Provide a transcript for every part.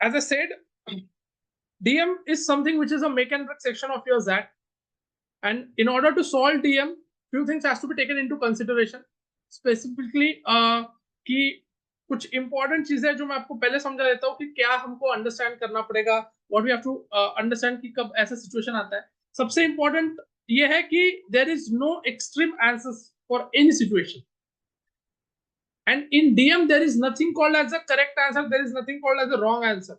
As I said, DM is something which is a make and break section of your XAT, and in order to solve DM, few things has to be taken into consideration. Specifically, कि कुछ important चीजें जो मैं आपको पहले समझा देता हूँ कि क्या हमको अंडरस्टैंड करना पड़ेगा, what we have to understand कि कब ऐसा सिचुएशन आता है. सबसे इंपॉर्टेंट ये है कि there is no extreme answers for any situation. And in DM, there is nothing called as a correct answer. There is nothing called as a wrong answer.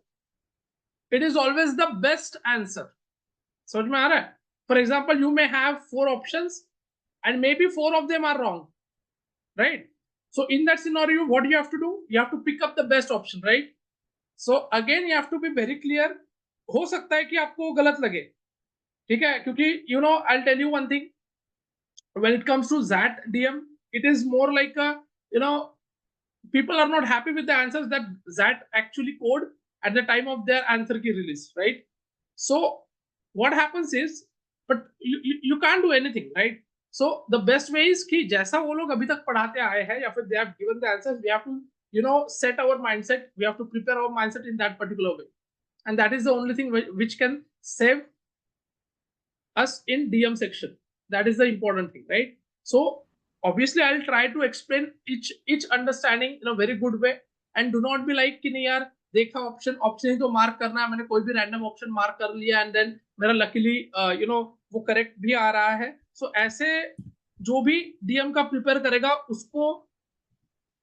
It is always the best answer. समझ में आ रहा है? For example, you may have 4 options and maybe 4 of them are wrong, right? So in that scenario, what do you have to do? You have to pick up the best option, right? So again, you have to be very clear. हो सकता है कि आपको गलत लगे, ठीक है? क्योंकि you know, I'll tell you one thing. When it comes to XAT DM, it is more like a, you know, people are not happy with the answers that XAT actually code at the time of their answer key release, right? So what happens is, but you can't do anything, right? So the best way is कि जैसा वो लोग अभी तक पढ़ाते आए हैं या फिर they have given the answers, we have to, you know, set our mindset. We have to prepare our mindset in that particular way, and that is the only thing which can save us in DM section. That is the important thing, right? So obviously I'll try to explain each understanding in a very good way, and do not be like कि नहीं यार देखा option ही तो mark करना है, मैंने कोई भी रैंडम ऑप्शन मार्क कर लिया एंड देन मेरा लकीली यू नो वो करेक्ट भी आ रहा है. सो ऐसे जो भी डीएम का प्रिपेयर करेगा उसको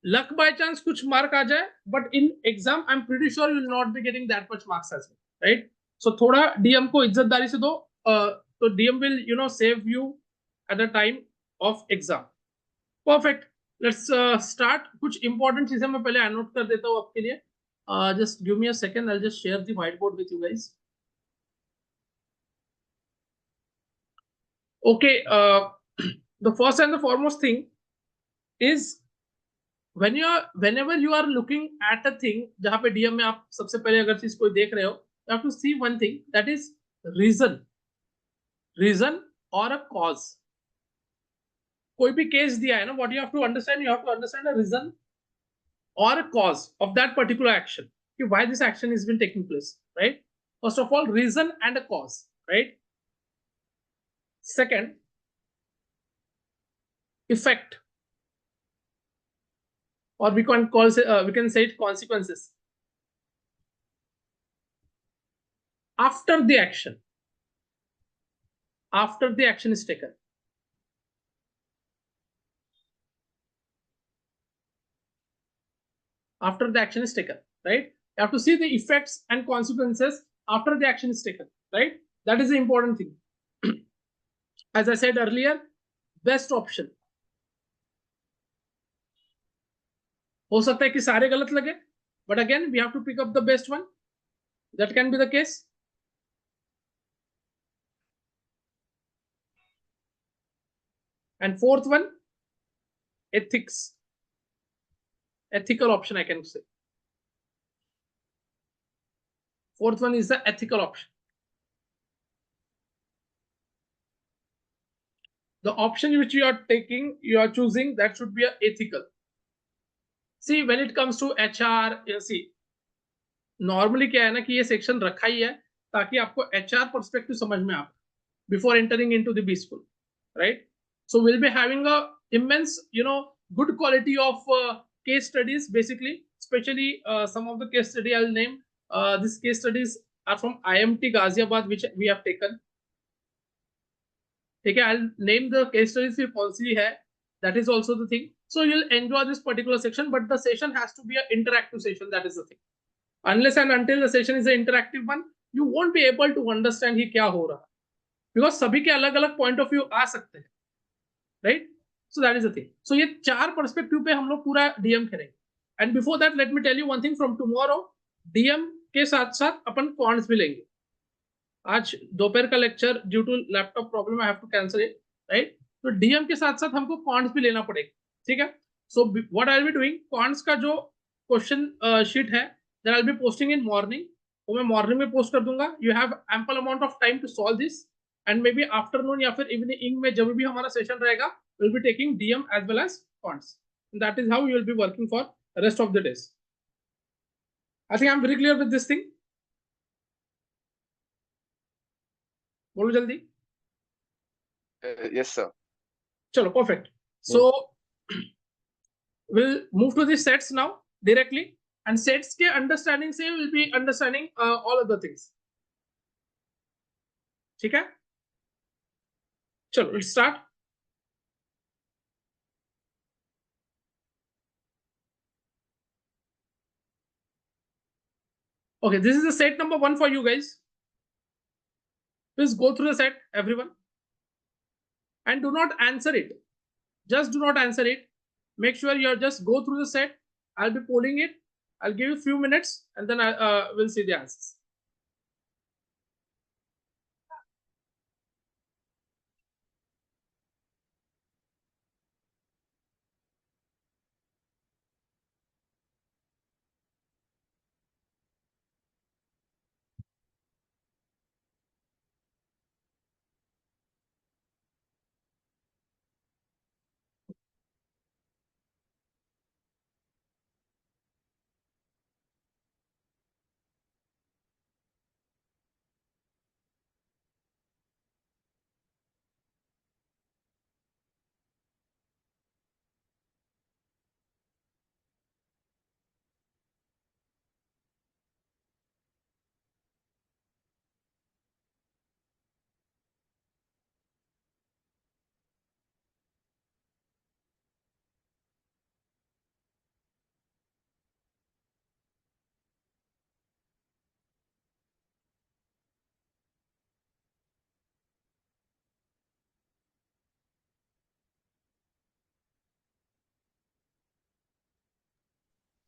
लक बाय चांस कुछ मार्क आ जाए, but in exam I am pretty sure you will not be getting that much marks as well, right? So थोड़ा डीएम को इज्जतदारी से दो, तो DM will you know save you at the time of exam. Perfect, let's start. कुछ important चीजें मैं पहले नोट कर देता हूँ आपके लिए. Just give me a second, I will just share the white board with you guys. Okay, the first and the foremost thing is whenever you are looking at a thing, जहां पे DM में आप सबसे पहले अगर चीज कोई देख रहे हो, you have to see one thing, that is reason or a cause. कोई भी केस दिया है ना, what you have to understand a reason or a cause of that particular action, why this action has been taking place, right? First of all, reason and a cause, right? Second, effect, or we can say it consequences after the action is taken. After the action is taken, right? You have to see the effects and consequences after the action is taken, right? That is the important thing. As I said earlier, best option. हो सकता है कि सारे गलत लगे, but again we have to pick up the best one. That can be the case. And fourth one, ethical option, I can say. Fourth one is the ethical option. The option which you are choosing, that should be a ethical. See, when it comes to HR, see, normally क्या है ना कि ये section रखा ही है ताकि आपको HR perspective समझ में आए before entering into the B school, right? So we'll be having a immense, you know, good quality of case studies, basically, especially some of the case study I'll name. These case studies are from IMT Ghaziabad, which we have taken. ठीक है, I'll name the case studies फिर कौन सी है. That is also the thing. So you'll enjoy this particular section, but the session has to be an interactive session. That is the thing. Unless and until the session is an interactive one, you won't be able to understand ही क्या हो रहा है, because सभी के अलग अलग point of view आ सकते हैं, right? So that is the thing. So ये 4 पर्सपेक्टिव पे हम लोग पूरा डीएम करेंगे. And before that let me tell you one thing, from tomorrow DM के साथ साथ अपन कॉन्स भी लेंगे. आज दोपहर का lecture due to laptop problem I have to cancel it, right? तो डीएम के साथ साथ हमको कॉन्स भी लेना पड़ेगा, ठीक है? So what I will be doing, cons का जो क्वेश्चन शीट है that I will be posting in morning, वो मैं मॉर्निंग में पोस्ट कर दूंगा. You have ample amount of time to solve this, and maybe afternoon या फिर इवनिंग में जब भी हमारा सेशन रहेगा, will be taking DM as well as cons. That is how you will be working for rest of the days. I think I'm very clear with this thing. बोलो जल्दी. Yes, sir. चलो, perfect. So we'll move to the sets now directly, and sets के understanding से will be understanding all other things. ठीक है? चलो, let's start. Okay, this is the set number 1 for you guys. Please go through the set, everyone, and do not answer it. Just do not answer it. Make sure you just go through the set. I'll be polling it. I'll give you a few minutes, and then I will see the answers.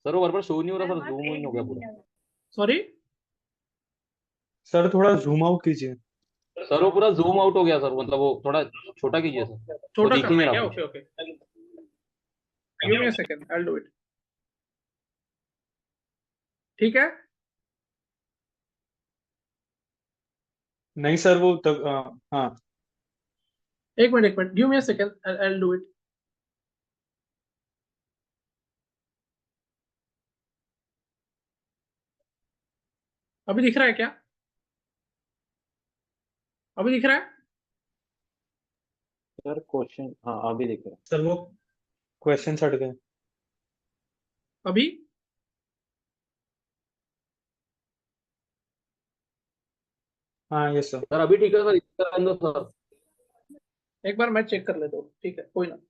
Sir वो बराबर show नहीं हो रहा sir, zoom in हो गया पूरा. Sorry? Sir थोड़ा zoom out कीजिए. सर वो पूरा जूम आउट हो गया सर, मतलब वो थोड़ा छोटा कीजिए सर. वो छोटा दिख ही करना नहीं है क्या? रहा. Okay, okay. Give me a second. I'll do it. ठीक है? नहीं सर वो तब हाँ एक minute. Give me a second. I'll do it. अभी दिख रहा है क्या? अभी दिख रहा है? सर क्वेश्चन हाँ अभी दिख रहा है. सर वो क्वेश्चन हट गए. अभी? हाँ यस सर. सर अभी ठीक है सर, इसका अंदर सर. एक बार मैं चेक कर लेता हूँ. ठीक है, कोई ना.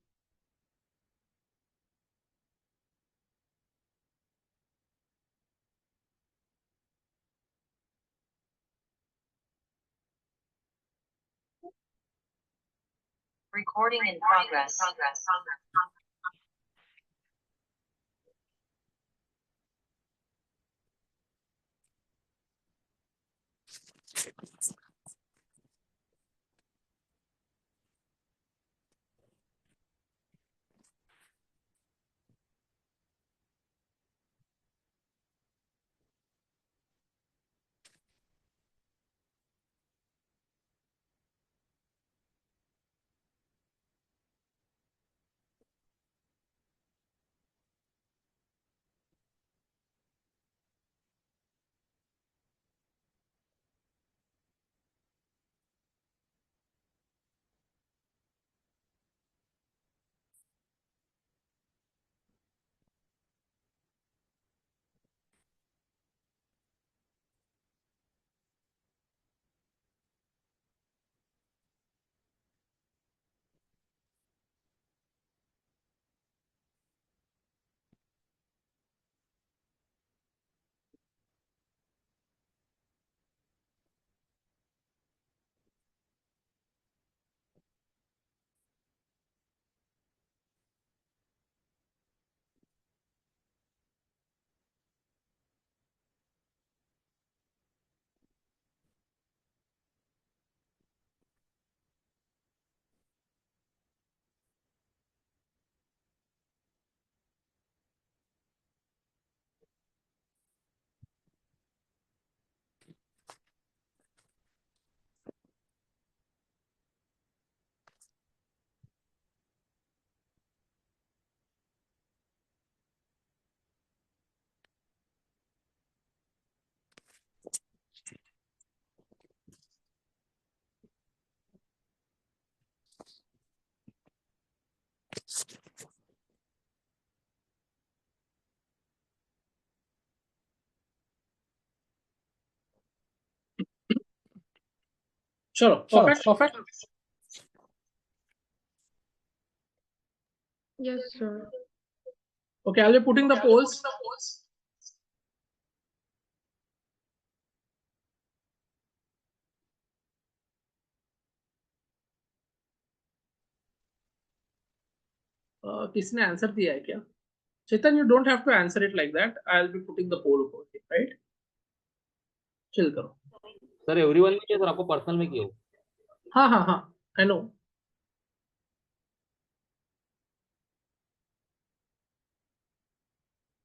Recording in progress. चलो, perfect. Yes, sir. Okay, I'll be putting the polls. किसने आंसर दिया है क्या? चेतन, you don't have to answer it like that. I'll be putting the poll over here, right? Chill करो. सर एवरीवन में किया sir, आपको personal में किया हो? हाँ, I know.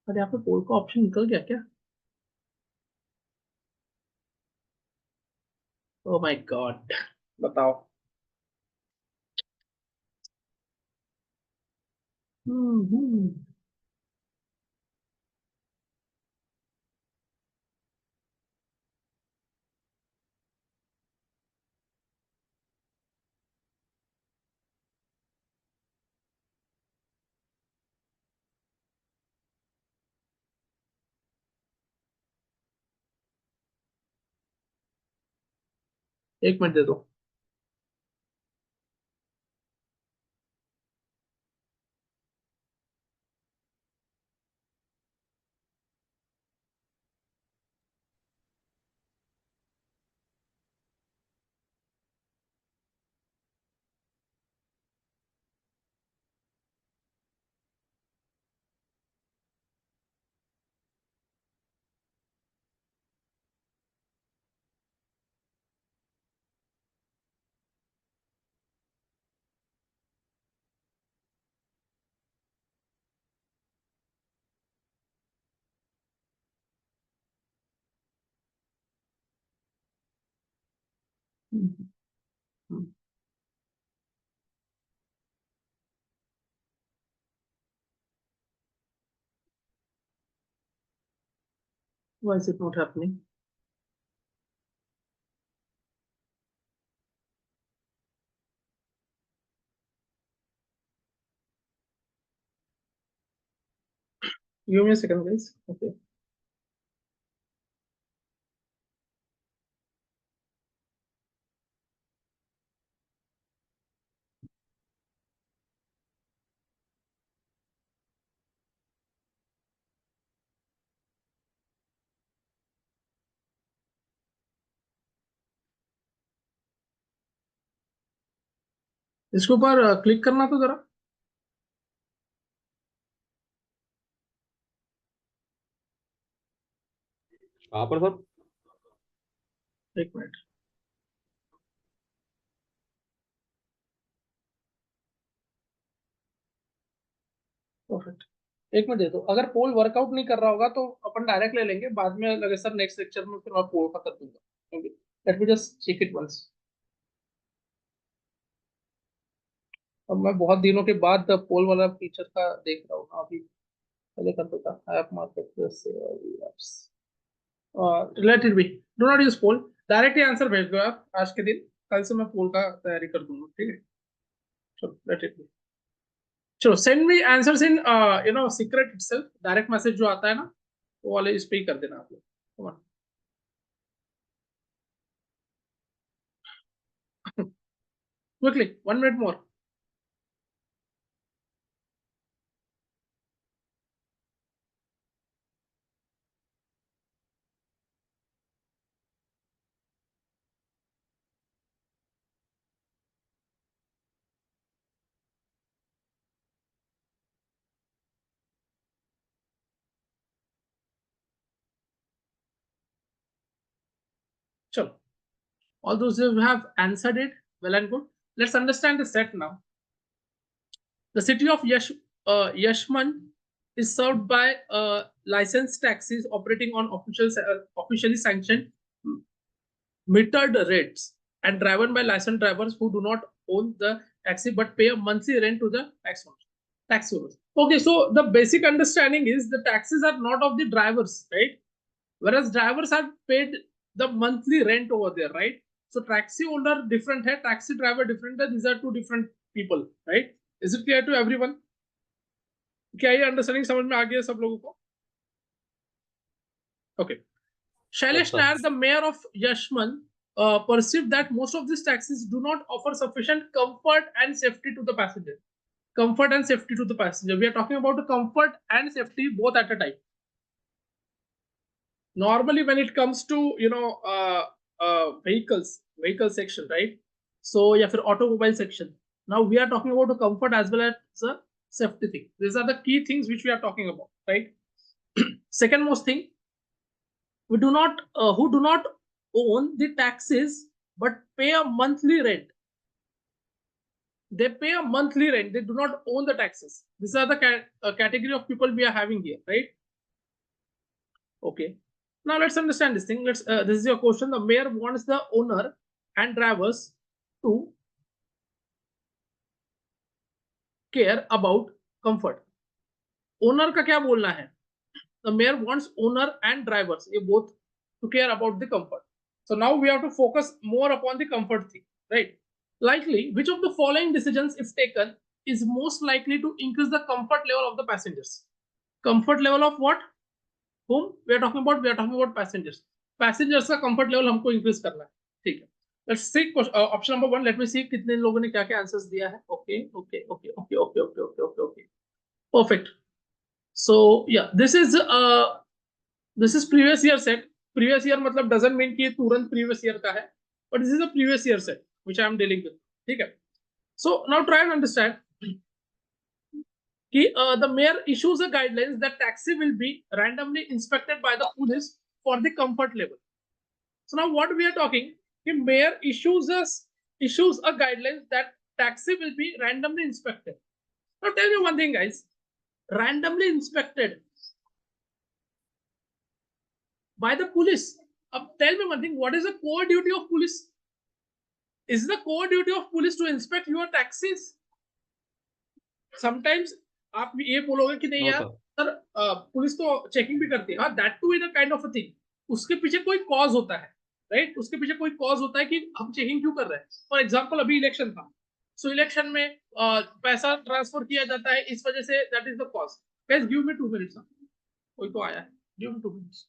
अरे यहाँ पे पोल का ऑप्शन निकल गया क्या? Oh my God. बताओ. एक मिनट दे दो. Why is it not happening? Give me a second, guys. Okay. इसके ऊपर क्लिक करना तो जरा. कहाँ पर सर? एक मिनट. परफेक्ट. एक मिनट दे दो. अगर पोल वर्कआउट नहीं कर रहा होगा तो अपन डायरेक्ट ले लेंगे, बाद में लगे सर नेक्स्ट लेक्चर में फिर मैं पोल का कर दूंगा. Okay, let me just check it once. अब मैं बहुत दिनों के बाद पोल वाला फीचर का देख रहा हूँ. अभी पहले करता था ऐप मार्केट प्लेस से apps. Let it be. Do not use poll. Direct ही आंसर भेज दो आप आज के दिन. कल से मैं पोल का तैयारी कर दूंगा. ठीक है, चलो लेट इट बी. चलो, send me answers in secret itself. Direct message जो आता है ना, वो वाले इस पे ही कर देना आप लोग. Come on. Quickly, 1 minute more. Chalo. All those who have answered it, well and good. Let's understand the set now. The city of Yashman is served by licensed taxis operating on officially sanctioned metered rates and driven by licensed drivers who do not own the taxi but pay a monthly rent to the taxi owners. Okay, so the basic understanding is the taxis are not of the drivers, right? Whereas drivers are paid the monthly rent over there, right? So taxi owner different hai, taxi driver different hai. These are two different people, right? Is it clear to everyone? क्या ये understanding समझ में आ गया सब लोगों को? Okay. Shailesh Nair, the mayor of Yashman, perceived that most of these taxis do not offer sufficient comfort and safety to the passenger. Comfort and safety to the passenger. We are talking about the comfort and safety both at a time. Normally, when it comes to vehicle section, right? So yeah, for automobile section. Now we are talking about the comfort as well as the safety thing. These are the key things which we are talking about, right? Second most thing, we do not who do not own the taxes but pay a monthly rent. They pay a monthly rent. They do not own the taxes. These are the category of people we are having here, right? Okay. Now let's understand this thing. Let's. This is your question. The mayor wants the owner and drivers to care about comfort. Owner का क्या बोलना है? The mayor wants owner and drivers, ये both, to care about the comfort. So now we have to focus more upon the comfort thing, right? Likely, which of the following decisions, if taken, is most likely to increase the comfort level of the passengers? Comfort level of what? Whom we are talking about? We are talking about passengers. Passengers का comfort level हमको increase करना है, ठीक है? Let's see option number 1. Let me see कितने लोगों ने क्या-क्या answers दिया है. Okay. Perfect. So yeah, this is previous year set. Previous year मतलब doesn't mean कि तुरंत previous year का है, but this is a previous year set which I am dealing with. ठीक है? So now try and understand कि the mayor issues a guidelines that taxi will be randomly inspected by the police for the comfort level. So now what we are talking, the mayor issues a guidelines that taxi will be randomly inspected. Now tell me one thing, guys. Randomly inspected by the police. Tell me one thing. What is the core duty of police? Is the core duty of police to inspect your taxis? Sometimes आप ये बोलोगे कि नहीं यार sir police तो checking भी करती है. हाँ, that too is a kind of a thing. उसके पीछे कोई कॉज होता है, राइट? उसके पीछे कोई कॉज होता है कि हम चेकिंग क्यों कर रहे हैं. फॉर एग्जांपल अभी इलेक्शन था, सो इलेक्शन में पैसा ट्रांसफर किया जाता है, इस वजह say that is the cause. Guys give me 2 minutes. कोई तो आया है, give me 2 minutes.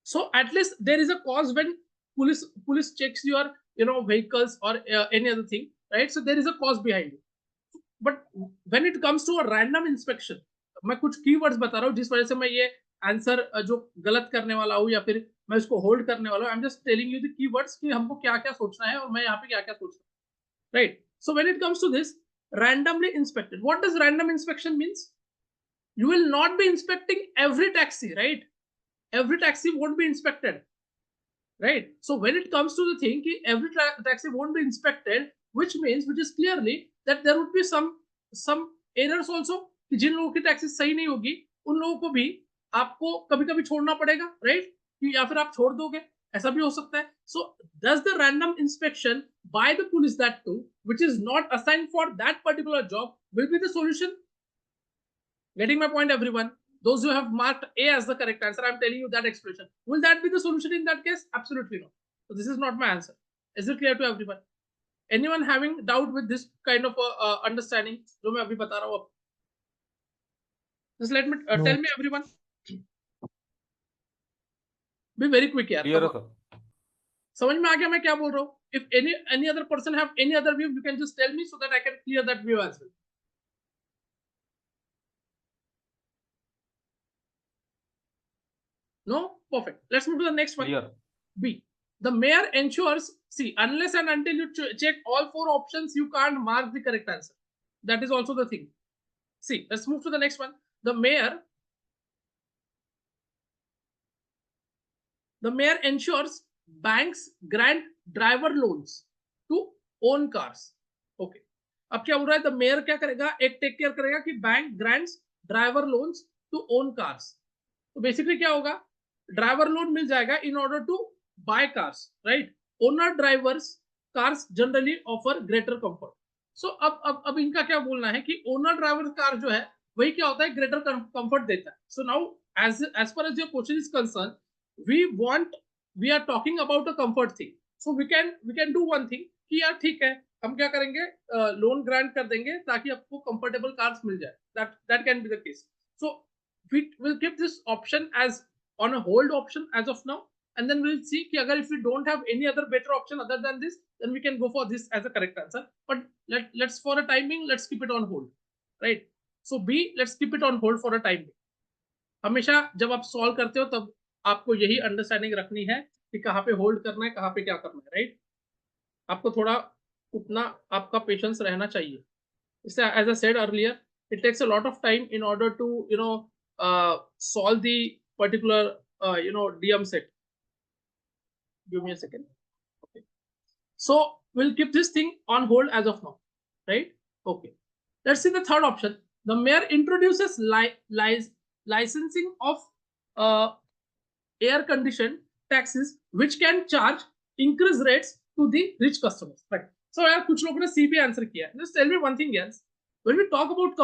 So at least there is a cause when police checks your vehicles or any other thing, right? So there is a cause behind it. But when it comes to a random inspection, मैं कुछ keywords बता रहा हूँ जिस वजह से मैं ये आंसर जो गलत करने वाला हूँ या फिर मैं इसको होल्ड करने वाला हूँ. I am just telling you the keywords कि हमको क्या क्या सोचना है और मैं यहाँ पे क्या क्या सोच रहा हूँ, right? So when it comes to this randomly inspected, what does random inspection means? You will not be inspecting every taxi, right? Every taxi won't be inspected, right? So when it comes to the thing कि every taxi won't be inspected, which is clearly that there would be some errors also कि जिन लोगों की taxi सही नहीं होगी उन लोगों को भी आपको कभी-कभी छोड़ना पड़ेगा, राइट? कि या फिर आप छोड़ दोगे, ऐसा भी हो सकता है. So does the random inspection by the police, that too, which is not assigned for that particular job, will be the solution? Getting my point, everyone? Those who have marked A as the correct answer, I'm telling you that expression. Will that be the solution in that case? Absolutely no. So this is not my answer. Is it clear to everyone? Anyone having doubt with this kind of understanding? जो मैं अभी बता रहा हूँ अब. Just let me No. tell me, everyone. Be very quick यार. Clear है sir. समझ में आ गया मैं क्या बोल रहा हूँ? If any other person have any other view, you can just tell me so that I can clear that view as well. No? Perfect. Let's move to the next one. Clear. B. The mayor ensures, see, unless and until you check all 4 options, you can't mark the correct answer. That is also the thing. See, let's move to the next one. The mayor ensures banks grant driver loans to own cars. Okay. अब क्या बोल रहा है? The mayor क्या करेगा? एक take care करेगा कि bank grants driver loans to own cars. तो बेसिकली क्या होगा? ड्राइवर लोन मिल जाएगा in order to buy cars, right? Owner drivers cars generally offer greater comfort. So अब इनका क्या बोलना है कि ओनर ड्राइवर कार जो है वही क्या होता है? ग्रेटर कंफर्ट देता है. So now as far as your question is concerned, we are talking about a comfort thing. So we can do one thing कि यार ठीक है, हम क्या करेंगे, लोन ग्रांट कर देंगे ताकि आपको कंफर्टेबल कार्स मिल जाए. That can be the case. So we will keep this option as on a hold option as of now, and then we'll see कि अगर if we don't have any other better option other than this, then we can go for this as a correct answer. But let's for a timing, let's keep it on hold, right? So B, let's keep it on hold for a time. हमेशा जब आप solve करते हो तब आपको यही understanding रखनी है कि कहाँ पे होल्ड करना है, कहाँ पे क्या करना है, राइट? आपको थोड़ा उतना आपका पेशेंस रहना चाहिए. इससे as I said earlier, it takes a lot of time in order to solve the particular DM set. Give me a second. Okay, so we'll keep this thing on hold as of now, right? Okay, let's see the third option. The mayor introduces licensing of air conditioned taxis which can charge increased rates to the rich customers, right? So यार कुछ लोगों ने C पे answer किया. Just tell me one thing, yes. When we talk about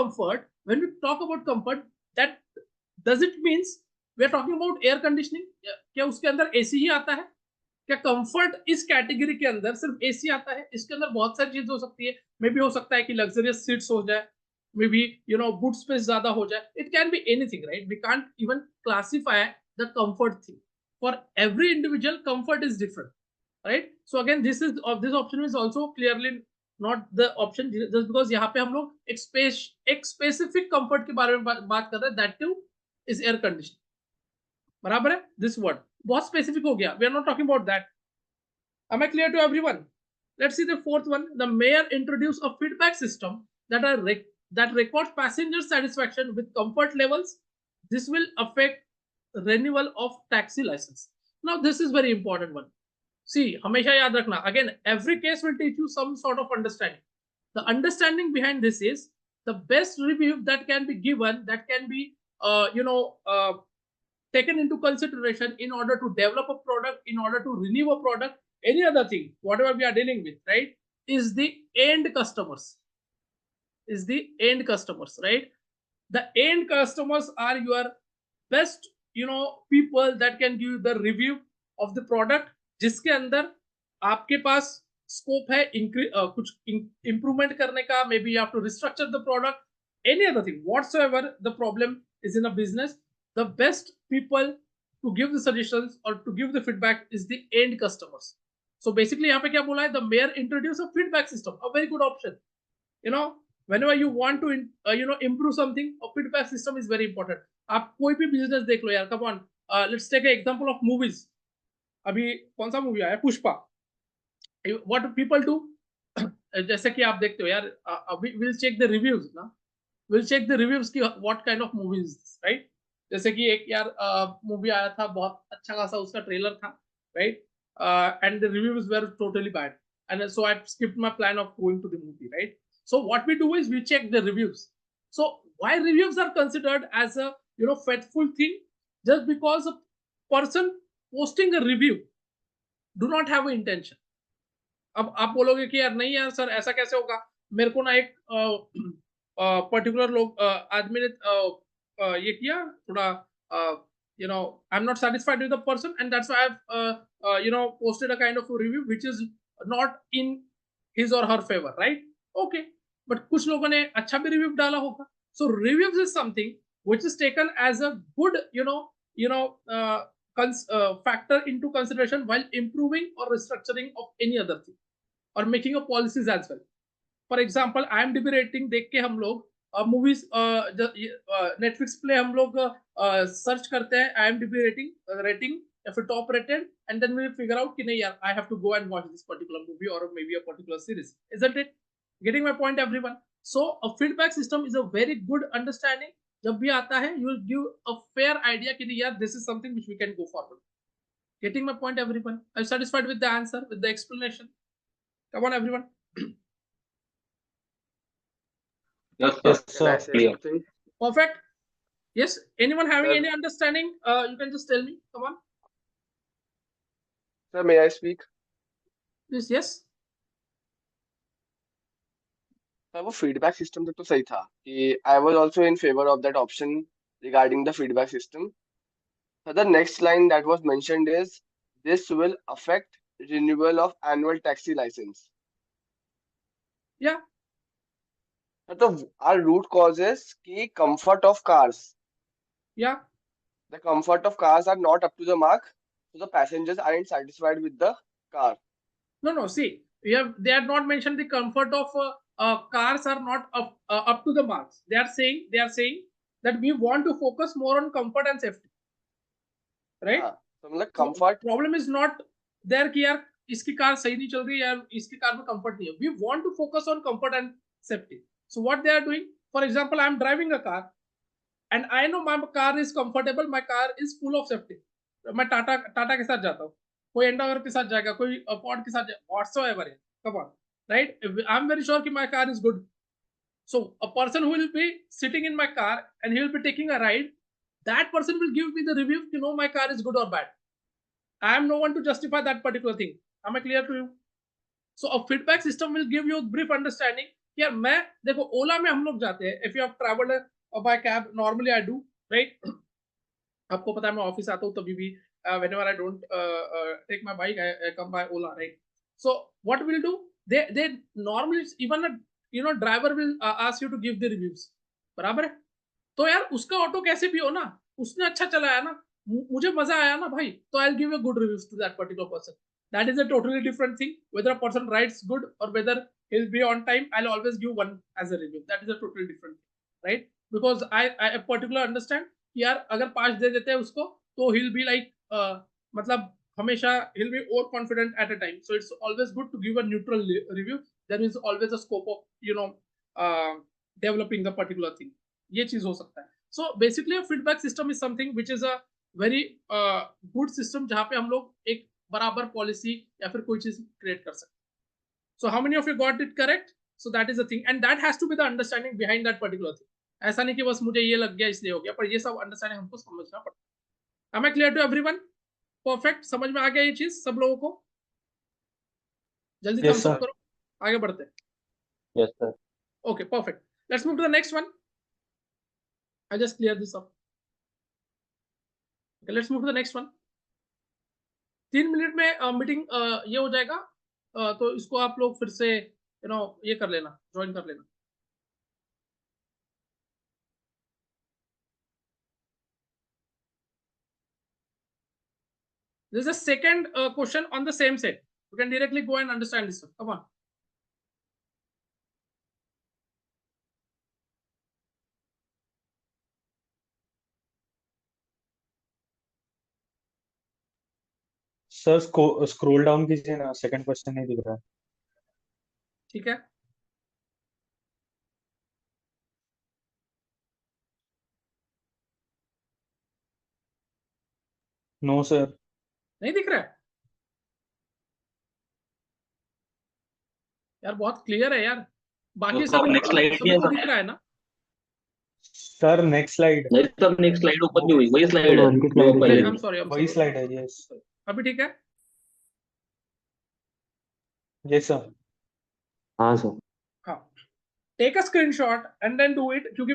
comfort, that does it means we are talking about air conditioning? क्या उसके अंदर AC ही आता है? क्या कंफर्ट इस कैटेगरी के अंदर सिर्फ एसी आता है? इसके अंदर बहुत सारी चीज हो सकती है. मे बी हो सकता है कि लग्जरियस सीट्स हो जाए, मे बी बूट स्पेस ज्यादा हो जाए. It can be anything, right? We can't even classify the comfort thing. For every individual comfort is different, right? So again this option is also clearly not the option, just because यहाँ पे हम लोग एक specific comfort के बारे में बात कर रहे हैं, that too is air conditioning. बराबर है? दिस वर्ड बहुत स्पेसिफिक हो गया. We are not talking about that. Am I clear to everyone? Let's see the fourth one. The mayor introduced a feedback system that records passenger satisfaction with comfort levels. This will affect renewal of taxi license. Now this is very important one. See, हमेशा याद रखना. Again, every case will teach you some sort of understanding. The understanding behind this is the best review that can be given, that can be taken into consideration in order to develop a product, in order to renew a product, any other thing, whatever we are dealing with, right, is the end customers. Right? The end customers are your best people that can give the review of the product, जिसके अंदर आपके पास scope है कुछ improvement करने का. Maybe you have to restructure the product, any other thing, whatsoever the problem is in a business. The best people to give the suggestions or to give the feedback is the end customers. So basically यहाँ पे क्या बोला है? The mayor introduced a feedback system, a very good option. Whenever you want to improve something, a feedback system is very important. आप कोई भी business देख लो यार. Come on, let's take an example of movies. अभी कौन सा movie आया? Pushpa. What do people do? जैसे कि आप देखते हो यार, अभी we'll check the reviews ना. We'll check the reviews की what kind of movie is this, right? जैसे कि एक यार मूवी आया था, बहुत अच्छा खासा उसका ट्रेलर था, right? And the reviews were totally bad, and so I skipped my plan of going to the movie, right? So what we do is we check the reviews. So why reviews are considered as a faithful thing? Just because a person posting a review do not have an intention. अब आप बोलोगे कि यार नहीं यार sir ऐसा कैसे होगा? मेरे को ना एक पर्टिकुलर लोग आदमी ने ये किया थोड़ा, I'm not satisfied with the person, and that's why I've posted a kind of a review which is not in his or her favor, right? Okay, but कुछ लोगों ने अच्छा भी रिव्यू डाला होगा. So reviews is something which is taken as a good factor into consideration while improving or restructuring of any other thing or making a policies as well. For example IMDb rating देख के हम लोग movies Netflix पे हम लोग search करते हैं IMDb rating या फिर top rated, and then we figure out कि नहीं यार I have to go and watch this particular movie और maybe a particular series. Isn't it? Getting my point everyone? So a feedback system is a very good understanding. जब भी आता है you will give a fair idea कि यार this is something which we can go forward. Getting my point everyone? Are you satisfied with the answer, with the explanation? Come on everyone. Yes, Yes, sir. sir. Can I say Clear. something? Perfect. Yes. Anyone having Sir. any understanding? You can just tell me. Come on. Sir, may I speak? Please. Yes. Sir वो feedback system तक तो सही था कि I was also in favour of that option regarding the feedback system. Sir the next line that was mentioned is this will affect renewal of annual taxi license. Yeah. So our root causes ki comfort of cars. Yeah. The comfort of cars are not up to the mark, so the passengers aren't satisfied with the car. No. See, they have not mentioned the comfort of cars are not up to the marks. They are saying that we want to focus more on comfort and safety, right? हाँ, तो मतलब So comfort. problem is not there कि यार इसकी car सही नहीं चल रही है, यार इसकी कार में comfort नहीं है. We want to focus on comfort and safety. So what they are doing, for example, I am driving a car and I know my car is comfortable, my car is full of safety. मैं टाटा के साथ जाता हूँ, कोई Endeavour के साथ जाएगा, कोई पॉड के साथ जाएगा, whatsoever है, come on, right? I'm very sure कि my car is good. So a person who will be sitting in my car and he will be taking a ride, that person will give me the review to know my car is good or bad. I am no one to justify that particular thing. Am I clear to you? So a feedback system will give you a brief understanding. यार मैं देखो ओला में हम लोग जाते हैं. If you have traveled by cab, normally I do, right? आपको पता है मैं ऑफिस आता हूँ तभी भी whenever I don't take my bike, I come by Ola, right? So what we'll do? They normally even a driver will ask you to give the reviews. बराबर है? तो यार उसका ऑटो कैसे भी हो ना, उसने अच्छा चलाया ना, मुझे मजा आया ना भाई, तो I'll give a good reviews to that particular person. That is a totally different thing. Whether a person rides good or whether he'll be on time, I'll always give one as a review. That is a totally different thing, right? Because I particular understand कि यार अगर 5 दे देते हैं उसको तो he'll be like मतलब हमेशा he'll be over confident at a time. So it's always good to give a neutral review. There is always a scope of developing the particular thing. ये चीज हो सकता है. So basically a feedback system is something which is a very good system जहाँ पे हम लोग एक बराबर पॉलिसी या फिर कोई चीज क्रिएट कर सकते हैं. So how many of you got it correct? So that is the thing, and that has to be the understanding behind that particular thing. ऐसा नहीं कि बस मुझे ये लग गया इसलिए हो गया, पर ये सब अंडरस्टैंडिंग हमको समझना पड़ता है. Am I clear to everyone? Perfect. समझ में आ गया ये चीज सब लोगों को? जल्दी Yes, thumbs up sir. करो, आगे बढ़ते हैं. Yes, sir. Okay, perfect. Let's move to the next one. I just clear this up. Okay, let's move to the next one. 3 minute में मीटिंग ये हो जाएगा, तो इसको आप लोग फिर से ये कर लेना, ज्वाइन कर लेना. This is a second question on the same set. You can directly go and understand this one. Come on. Sir scroll down कीजिए ना, सेकंड क्वेश्चन नहीं दिख रहा है. ठीक है, नो सर. नहीं दिख रहा है यार, बहुत क्लियर है यार. बाकी सर नेक्स्ट स्लाइड सभी को दिख रहा है ना? Sir next slide. नहीं सर, नेक्स्ट स्लाइड ओपन नहीं हुई, वही स्लाइड है उनकी जो slide पहले I'm थी. sorry. वही स्लाइड है. यस अभी ठीक है? Yes sir. हाँ सर. हाँ. Take a screenshot and then do it, क्योंकि